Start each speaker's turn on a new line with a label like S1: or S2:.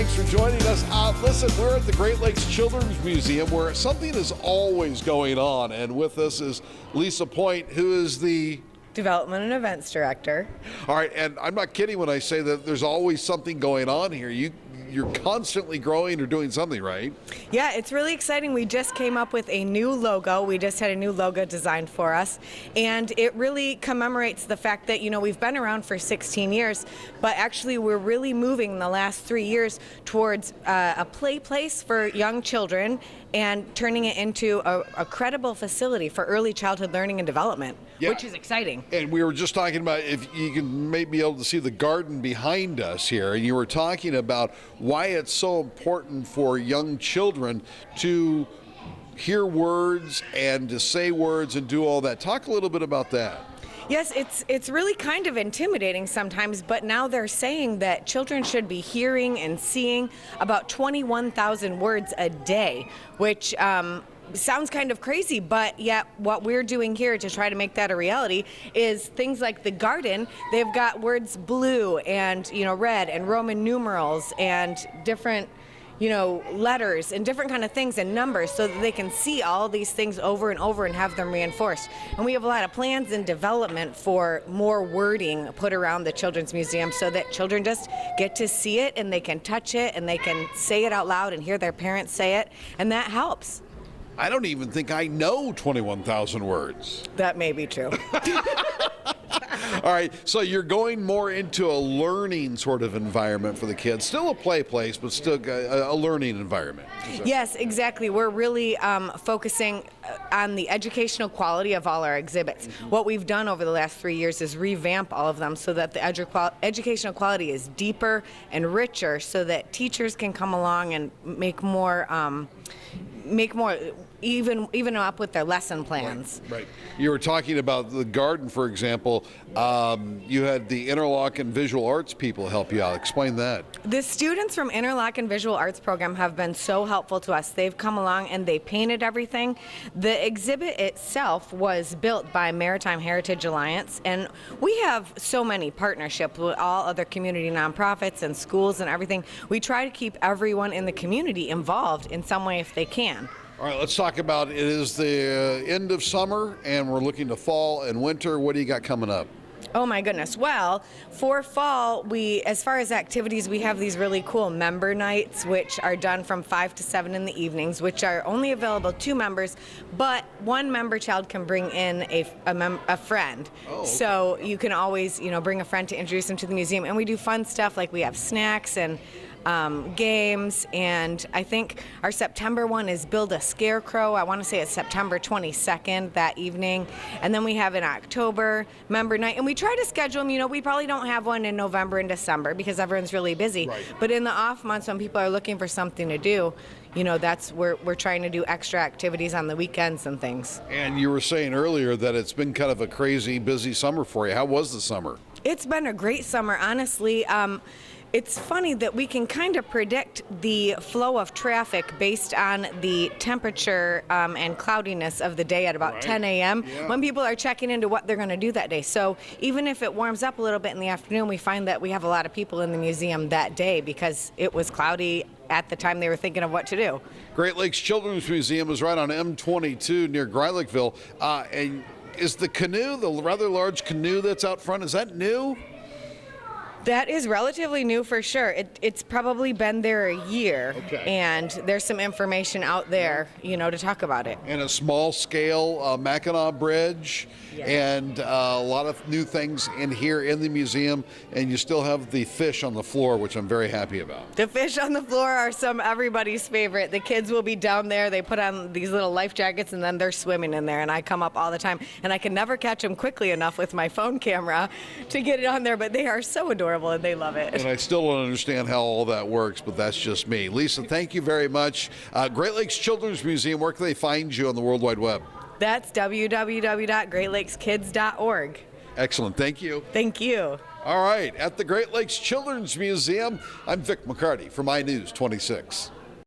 S1: Thanks for joining us. Listen, we're at the Great Lakes Children's Museum where something is always going on. And with us is Lisa Point, who is the
S2: Development and Events Director.
S1: All right, and I'm not kidding when I say that there's always something going on here. You're constantly growing or doing something, right?
S2: Yeah, it's really exciting. We just came up with a new logo. We just had a new logo designed for us, and it really commemorates the fact that, we've been around for 16 years, but actually we're really moving in the last 3 years towards a play place for young children and turning it into a credible facility for early childhood learning and development, which is exciting.
S1: And we were just talking about, if you can maybe be able to see the garden behind us here, and you were talking about why it's so important for young children to hear words and to say words and do all that. Talk a little bit about that.
S2: Yes, it's really kind of intimidating sometimes, but now they're saying that children should be hearing and seeing about 21,000 words a day, which sounds kind of crazy, but yet what we're doing here to try to make that a reality is things like the garden. They've got words blue and red and Roman numerals and different letters and different kind of things and numbers so that they can see all these things over and over and have them reinforced. And we have a lot of plans in development for more wording put around the Children's Museum so that children just get to see it and they can touch it and they can say it out loud and hear their parents say it, and that helps.
S1: I don't even think I know 21,000 words.
S2: That may be true.
S1: All right, so you're going more into a learning sort of environment for the kids. Still a play place, but still a learning environment.
S2: Yes, exactly. We're really focusing on the educational quality of all our exhibits. What we've done over the last 3 years is revamp all of them so that the educational quality is deeper and richer so that teachers can come along and make more even up with their lesson plans.
S1: Right. You were talking about the garden, for example. You had the Interlock and Visual Arts people help you out. Explain that.
S2: The students from Interlock and Visual Arts program have been so helpful to us. They've come along and they painted everything. The exhibit itself was built by Maritime Heritage Alliance, and we have so many partnerships with all other community nonprofits and schools and everything. We try to keep everyone in the community involved in some way if they can.
S1: All right, let's talk about it. Is the end of summer and we're looking to fall and winter. What do you got coming up?
S2: Oh my goodness. Well, for fall, as far as activities, we have these really cool member nights, which are done from 5 to 7 in the evenings, which are only available to members, but one member child can bring in a friend. Oh, okay. So you can always, bring a friend to introduce them to the museum. And we do fun stuff like we have snacks and games, and I think our September one is Build a Scarecrow. I want to say it's September 22nd that evening, and then we have an October member night, and we try to schedule them. We probably don't have one in November and December because everyone's really busy, right. But in the off months when people are looking for something to do, that's where we're trying to do extra activities on the weekends and things.
S1: And you were saying earlier that it's been kind of a crazy busy summer for you. How was the summer?
S2: It's been a great summer, honestly. It's funny that we can kind of predict the flow of traffic based on the temperature and cloudiness of the day at about 10 a.m. when people are checking into what they're going to do that day. So even if it warms up a little bit in the afternoon, we find that we have a lot of people in the museum that day because it was cloudy at the time they were thinking of what to do.
S1: Great Lakes Children's Museum is right on M22 near Greilickville. And is the canoe, the rather large canoe that's out front, is that new?
S2: That is relatively new for sure. It's probably been there a year, and there's some information out there, to talk about it.
S1: And a small scale Mackinac Bridge, and a lot of new things in here in the museum, and you still have the fish on the floor, which I'm very happy about.
S2: The fish on the floor are everybody's favorite. The kids will be down there, they put on these little life jackets, and then they're swimming in there, and I come up all the time, and I can never catch them quickly enough with my phone camera to get it on there, but they are so adorable. And they love it.
S1: And I still don't understand how all that works, but that's just me. Lisa, thank you very much. Great Lakes Children's Museum, where can they find you on the World Wide Web?
S2: That's www.greatlakeskids.org.
S1: Excellent. Thank you.
S2: Thank you.
S1: All right. At the Great Lakes Children's Museum, I'm Vic McCarty for My News 26.